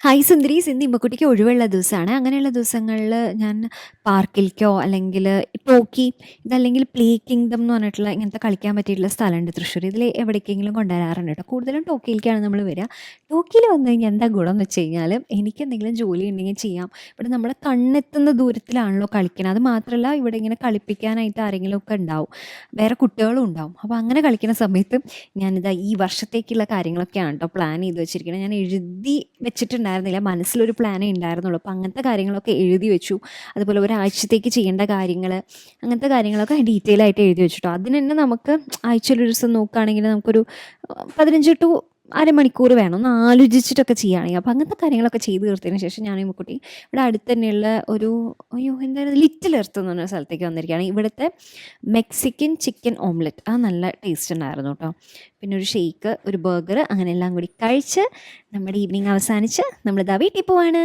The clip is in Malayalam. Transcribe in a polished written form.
ഹായ് സുന്ദരീസ്, ഇന്ന് ഇമ്മക്കുട്ടിക്ക് ഒഴിവുള്ള ദിവസമാണ്. അങ്ങനെയുള്ള ദിവസങ്ങളിൽ ഞാൻ പാർക്കിലേക്കോ അല്ലെങ്കിൽ ടോക്കി ഇതല്ലെങ്കിൽ പ്ലേ കിങ്ഡം എന്ന് പറഞ്ഞിട്ടുള്ള ഇങ്ങനത്തെ കളിക്കാൻ പറ്റിയിട്ടുള്ള സ്ഥലമുണ്ട് തൃശ്ശൂർ. ഇതിൽ എവിടേക്കെങ്കിലും കൊണ്ടുവരാറുണ്ട് കേട്ടോ. കൂടുതലും ടോക്കിയിലേക്കാണ് നമ്മൾ വരിക. ടോക്കിയിൽ വന്നു കഴിഞ്ഞാൽ എന്താ ഗുണം എന്ന് വെച്ച് കഴിഞ്ഞാൽ എനിക്ക് എന്തെങ്കിലും ജോലി ഉണ്ടെങ്കിൽ ചെയ്യാം. ഇവിടെ നമ്മളെ കണ്ണെത്തുന്ന ദൂരത്തിലാണല്ലോ കളിക്കുന്നത്. അത് മാത്രമല്ല, ഇവിടെ ഇങ്ങനെ കളിപ്പിക്കാനായിട്ട് ആരെങ്കിലും ഒക്കെ ഉണ്ടാവും, വേറെ കുട്ടികളും ഉണ്ടാവും. അപ്പോൾ അങ്ങനെ കളിക്കുന്ന സമയത്ത് ഞാനിതാ ഈ വർഷത്തേക്കുള്ള കാര്യങ്ങളൊക്കെയാണ് കേട്ടോ പ്ലാൻ ചെയ്ത് വെച്ചിരിക്കുന്നത്. ഞാൻ എഴുതി വെച്ചിട്ടുണ്ടായിരുന്നില്ല, മനസ്സിലൊരു പ്ലാനേ ഉണ്ടായിരുന്നുള്ളൂ. അപ്പോൾ അങ്ങനത്തെ കാര്യങ്ങളൊക്കെ എഴുതി വെച്ചു. അതുപോലെ ഒരാഴ്ചത്തേക്ക് ചെയ്യേണ്ട കാര്യങ്ങൾ, അങ്ങനത്തെ കാര്യങ്ങളൊക്കെ ഡീറ്റെയിൽ ആയിട്ട് എഴുതി വെച്ചിട്ടോ. അതിന് തന്നെ നമുക്ക് ആഴ്ചയിലൊരു ദിവസം നോക്കുകയാണെങ്കിൽ നമുക്കൊരു 15 ടു അരമണിക്കൂർ വേണം ഒന്ന് ആലോചിച്ചിട്ടൊക്കെ ചെയ്യുകയാണെങ്കിൽ. അപ്പോൾ അങ്ങനത്തെ കാര്യങ്ങളൊക്കെ ചെയ്ത് തീർത്തതിന് ശേഷം ഞാൻ ഈ കുട്ടി ഇവിടെ അടുത്ത് തന്നെയുള്ള ഒരു എന്തായാലും ലിറ്റിൽ എർത്ത് എന്ന് പറഞ്ഞ സ്ഥലത്തേക്ക് വന്നിരിക്കുകയാണ്. ഇവിടുത്തെ മെക്സിക്കൻ ചിക്കൻ ഓംലെറ്റ് അത് നല്ല ടേസ്റ്റ് ഉണ്ടായിരുന്നു കേട്ടോ. പിന്നെ ഒരു ഷെയ്ക്ക്, ഒരു ബർഗർ, അങ്ങനെ എല്ലാം കൂടി കഴിച്ച് നമ്മുടെ ഈവനിങ് അവസാനിച്ച് നമ്മളിതാ വീട്ടിൽ പോവാണ്.